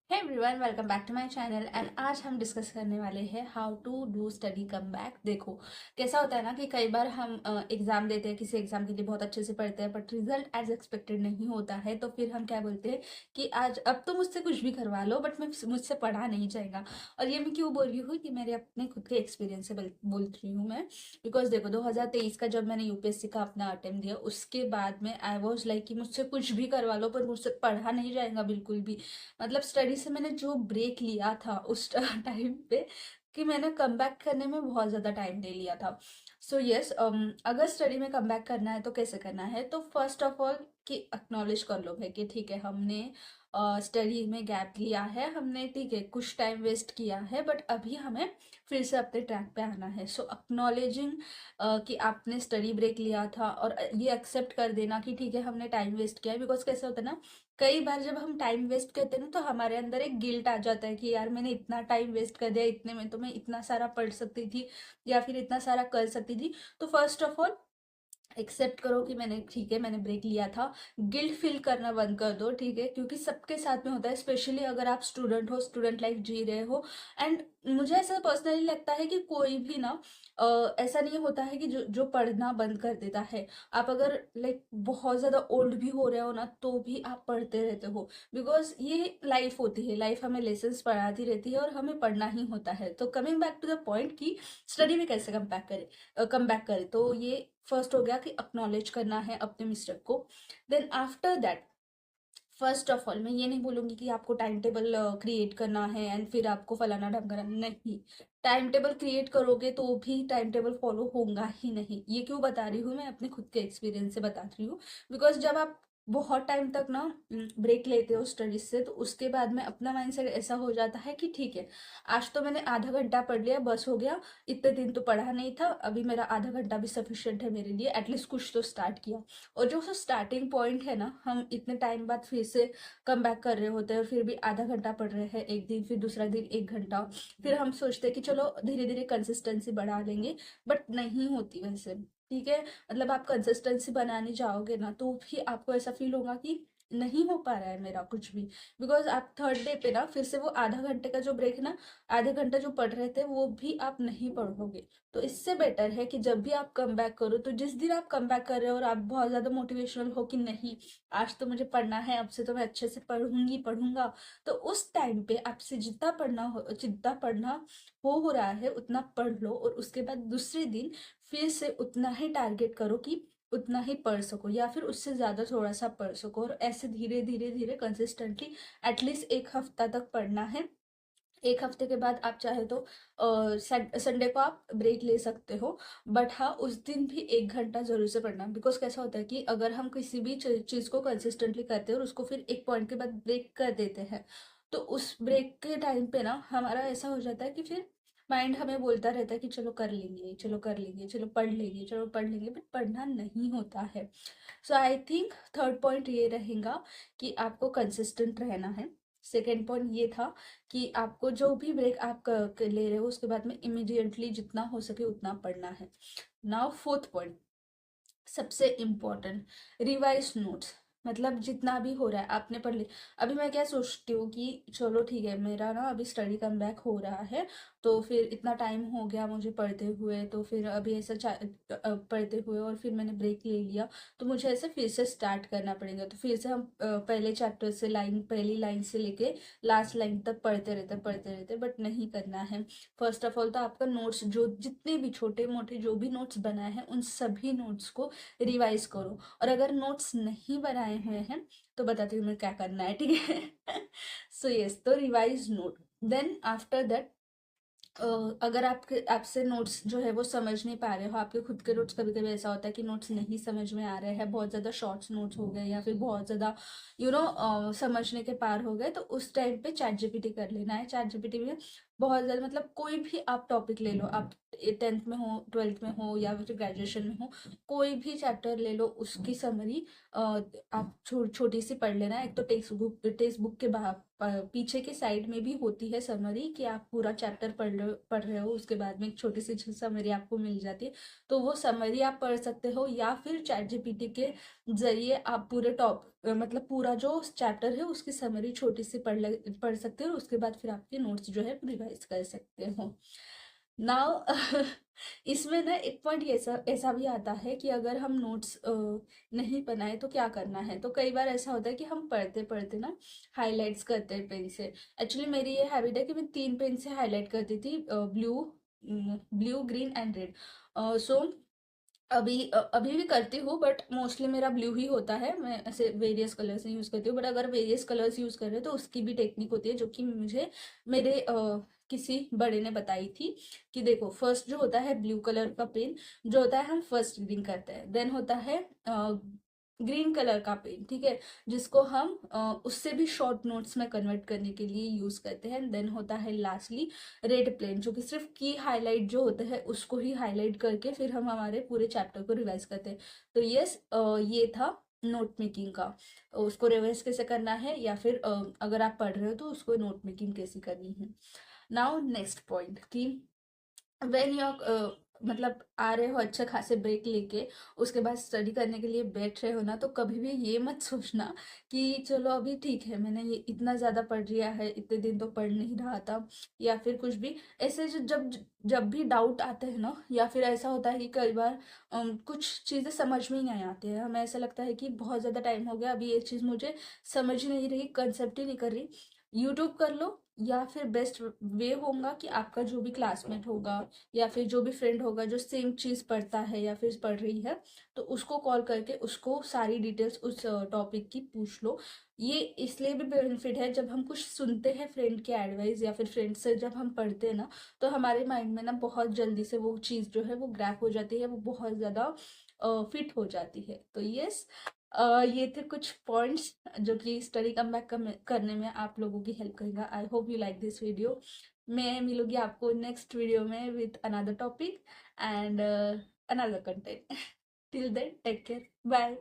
Hey everyone, welcome back to my channel. And आज हम discuss करने वाले हैं how to do study come back. देखो, कैसा होता है ना कि कई बार हम एग्जाम देते हैं, किसी एग्जाम के लिए बहुत अच्छे से पढ़ते हैं, बट रिजल्ट एज एक्सपेक्टेड नहीं होता है। तो फिर हम क्या बोलते हैं कि आज अब तो मुझसे कुछ भी करवा लो, बट मैं मुझसे पढ़ा नहीं जाएगा। और ये मैं क्यों बोल रही हूँ कि मेरे अपने खुद के एक्सपीरियंस से बोल रही हूँ मैं। बिकॉज देखो, 2023 का जब मैंने यूपीएससी का अपना अटेम्प्ट दिया, उसके बाद में आई वॉज लाइक कि मुझसे कुछ भी करवा लो पर मुझसे पढ़ा नहीं जाएगा बिल्कुल भी। मतलब स्टडी से मैंने जो ब्रेक लिया था उस टाइम पे, कि मैंने कम बैक करने में बहुत ज़्यादा टाइम ले लिया था। सो यस, अगर स्टडी में कम बैक करना है तो कैसे करना है, तो फर्स्ट ऑफ ऑल कि एक्नॉलेज कर लो भाई कि ठीक है, हमने स्टडी में गैप लिया है, हमने ठीक है कुछ टाइम वेस्ट किया है, बट अभी हमें फिर से अपने ट्रैक पे आना है। सो एक्नॉलेजिंग कि आपने स्टडी ब्रेक लिया था, और ये एक्सेप्ट कर देना कि ठीक है हमने टाइम वेस्ट किया है। बिकॉज कैसे होता है ना, कई बार जब हम टाइम वेस्ट करते हैं ना, तो हमारे अंदर एक गिल्ट आ जाता है कि यार मैंने इतना टाइम वेस्ट कर दिया, इतने में तो मैं इतना सारा पढ़ सकती थी या फिर इतना सारा कर सकती थी। तो फर्स्ट ऑफ ऑल एक्सेप्ट करो कि मैंने ठीक है, मैंने ब्रेक लिया था। गिल्ट फील करना बंद कर दो, ठीक है, क्योंकि सबके साथ में होता है, स्पेशली अगर आप स्टूडेंट हो, स्टूडेंट लाइफ जी रहे हो। एंड मुझे ऐसा पर्सनली लगता है कि कोई भी ना ऐसा नहीं होता है कि जो जो पढ़ना बंद कर देता है। आप अगर लाइक बहुत ज़्यादा ओल्ड भी हो रहे हो ना, तो भी आप पढ़ते रहते हो। बिकॉज ये लाइफ होती है, लाइफ हमें लेसन्स पढ़ाती रहती है और हमें पढ़ना ही होता है। तो coming back to the point कि स्टडी में कैसे कम बैक करें, तो ये फर्स्ट हो गया कि अक्नॉलेज करना है अपने मिस्टेक को। Then after that, first of all मैं ये नहीं बोलूंगी कि आपको टाइम टेबल क्रिएट करना है एंड फिर आपको फलाना ढमकाना, नहीं। टाइम टेबल क्रिएट करोगे तो भी टाइम टेबल फॉलो होगा ही नहीं। ये क्यों बता रही हूँ, मैं अपने खुद के एक्सपीरियंस से बता रही हूँ। बिकॉज जब आप बहुत टाइम तक ना ब्रेक लेते हो स्टडीज से, तो उसके बाद में अपना माइंडसेट ऐसा हो जाता है कि ठीक है, आज तो मैंने आधा घंटा पढ़ लिया, बस हो गया। इतने दिन तो पढ़ा नहीं था, अभी मेरा आधा घंटा भी सफिशियंट है मेरे लिए, एटलीस्ट कुछ तो स्टार्ट किया। और जो स्टार्टिंग पॉइंट है ना, हम इतने टाइम बाद फिर से कम बैक कर रहे होते हैं, और फिर भी आधा घंटा पढ़ रहे हैं एक दिन, फिर दूसरा दिन 1 घंटा, फिर हम सोचते हैं कि चलो धीरे धीरे कंसिस्टेंसी बढ़ा लेंगे। बट नहीं होती वैसे, ठीक है। मतलब आप कंसिस्टेंसी बनाने जाओगे ना, तो भी आपको ऐसा फील होगा कि नहीं हो पा रहा है मेरा कुछ भी। बिकॉज आप थर्ड डे पे ना फिर से वो आधा घंटे का जो ब्रेक ना, आधे घंटा जो पढ़ रहे थे वो भी आप नहीं पढ़ोगे। तो इससे बेटर है कि जब भी आप कम बैक करो, तो जिस दिन आप कम बैक कर रहे हो और आप बहुत ज़्यादा मोटिवेशनल हो कि नहीं, आज तो मुझे पढ़ना है, अब से तो मैं अच्छे से पढ़ूंगी पढ़ूंगा, तो उस टाइम पे आपसे जितना पढ़ना हो रहा है उतना पढ़ लो। और उसके बाद दूसरे दिन फिर से उतना ही टारगेट करो कि उतना ही पढ़ सको, या फिर उससे ज़्यादा थोड़ा सा पढ़ सको। और ऐसे धीरे धीरे धीरे कंसिस्टेंटली एटलीस्ट 1 हफ्ता तक पढ़ना है। 1 हफ्ते के बाद आप चाहे तो संडे को आप ब्रेक ले सकते हो। बट हाँ, उस दिन भी 1 घंटा जरूर से पढ़ना। बिकॉज कैसा होता है कि अगर हम किसी भी चीज़ को कंसिस्टेंटली करते हैं और उसको फिर एक पॉइंट के बाद ब्रेक कर देते हैं, तो उस ब्रेक के टाइम पे ना हमारा ऐसा हो जाता है कि फिर माइंड हमें बोलता रहता है कि चलो कर लेंगे, चलो कर लेंगे, चलो पढ़ लेंगे, चलो पढ़ लेंगे, बट पढ़ना नहीं होता है। सो आई थिंक थर्ड पॉइंट ये रहेगा कि आपको कंसिस्टेंट रहना है। सेकेंड पॉइंट ये था कि आपको जो भी ब्रेक आप ले रहे हो, उसके बाद में इमिडिएटली जितना हो सके उतना पढ़ना है। नाउ फोर्थ पॉइंट, सबसे इम्पोर्टेंट, रिवाइज नोट्स। मतलब जितना भी हो रहा है आपने पढ़ लिया। अभी मैं क्या सोचती हूँ कि चलो ठीक है, मेरा ना अभी स्टडी कम बैक हो रहा है, तो फिर इतना टाइम हो गया मुझे पढ़ते हुए, तो फिर अभी ऐसा पढ़ते हुए और फिर मैंने ब्रेक ले लिया, तो मुझे ऐसे फिर से स्टार्ट करना पड़ेगा। तो फिर से हम पहले चैप्टर से पहली लाइन से लेके लास्ट लाइन तक पढ़ते रहते, बट नहीं करना है। फर्स्ट ऑफ ऑल तो आपका नोट्स, जो जितने भी छोटे मोटे जो भी नोट्स बनाए हैं, उन सभी नोट्स को रिवाइज करो। और अगर नोट्स नहीं बनाए हुए हैं, तो बताती हूँ मैं क्या करना है, ठीक है। सो यस, तो revise note. Then after that, अगर आपके आपसे नोट्स जो है वो समझ नहीं पा रहे हो, आपके खुद के नोट्स, कभी कभी ऐसा होता है कि नोट्स नहीं समझ में आ रहे हैं, बहुत ज़्यादा शॉर्ट्स नोट्स हो गए या फिर बहुत ज़्यादा समझने के पार हो गए, तो उस टाइम पे चैट जीपीटी कर लेना है। चैट जीपीटी में बहुत ज़्यादा, मतलब कोई भी आप टॉपिक ले लो, आप 10th में हो, 12th में हो, या फिर ग्रेजुएशन में हो, कोई भी चैप्टर ले लो, उसकी समरी आप छोटी सी पढ़ लेना। एक तो टेक्स्ट बुक के पीछे के साइड में भी होती है समरी, कि आप पूरा चैप्टर पढ़ रहे हो, उसके बाद में एक छोटी सी समरी आपको मिल जाती है। तो वो समरी आप पढ़ सकते हो, या फिर चैट जीपीटी के जरिए आप पूरे मतलब पूरा जो चैप्टर है उसकी समरी छोटी सी पढ़ सकते हो और उसके बाद फिर आपके नोट्स जो है रिवाइज कर सकते हो। नाउ इसमें ना एक पॉइंट ऐसा ऐसा भी आता है कि अगर हम नोट्स नहीं बनाए तो क्या करना है। तो कई बार ऐसा होता है कि हम पढ़ते पढ़ते ना हाइलाइट्स करते हैं पेन से। एक्चुअली मेरी ये हैबिट है कि मैं 3 पेन से हाइलाइट करती थी, blue blue green and red. So अभी भी करती हूँ बट मोस्टली मेरा ब्लू ही होता है। मैं ऐसे वेरियस कलर्स नहीं यूज़ करती हूँ, बट अगर वेरियस कलर्स यूज़ कर रहे हो तो उसकी भी टेक्निक होती है जो कि मुझे मेरे किसी बड़े ने बताई थी। कि देखो, फर्स्ट जो होता है ब्लू कलर का पेन जो होता है हम फर्स्ट रीडिंग करते हैं। देन होता है ग्रीन कलर का पेन, ठीक है, जिसको हम उससे भी शॉर्ट नोट्स में कन्वर्ट करने के लिए यूज़ करते हैं। देन होता है लास्टली रेड प्लेन, जो कि सिर्फ की हाईलाइट जो होता है उसको ही हाईलाइट करके फिर हम हमारे पूरे चैप्टर को रिवाइज करते हैं। तो यस, ये था नोट मेकिंग का। उसको रिवाइज कैसे करना है या फिर अगर आप पढ़ रहे हो तो उसको नोट मेकिंग कैसे करनी है। नाउ नेक्स्ट पॉइंट कि वेन यू मतलब आ रहे हो अच्छे खासे ब्रेक लेके, उसके बाद स्टडी करने के लिए बैठ रहे हो ना, तो कभी भी ये मत सोचना कि चलो अभी ठीक है, मैंने ये इतना ज़्यादा पढ़ लिया है, इतने दिन तो पढ़ नहीं रहा था या फिर कुछ भी। ऐसे जब जब भी डाउट आते हैं ना, या फिर ऐसा होता है कि कई बार कुछ चीज़ें समझ में ही नहीं आती है, हमें ऐसा लगता है कि बहुत ज़्यादा टाइम हो गया, अभी ये चीज़ मुझे समझ ही नहीं रही, कंसेप्ट ही नहीं कर रही। यूट्यूब कर लो, या फिर बेस्ट वे होगा कि आपका जो भी क्लासमेट होगा या फिर जो भी फ्रेंड होगा जो सेम चीज़ पढ़ता है या फिर पढ़ रही है, तो उसको कॉल करके उसको सारी डिटेल्स उस टॉपिक की पूछ लो। ये इसलिए भी बेनिफिट है, जब हम कुछ सुनते हैं फ्रेंड के एडवाइस या फिर फ्रेंड से जब हम पढ़ते हैं ना, तो हमारे माइंड में ना बहुत जल्दी से वो चीज़ जो है वो ग्रैप हो जाती है, वो बहुत ज़्यादा फिट हो जाती है। तो यस, ये थे कुछ पॉइंट्स जो कि स्टडी कम बैक करने में आप लोगों की हेल्प करेगा। I hope you like this video. मैं मिलूंगी आपको नेक्स्ट वीडियो में with another topic and another content. Till then take care, bye.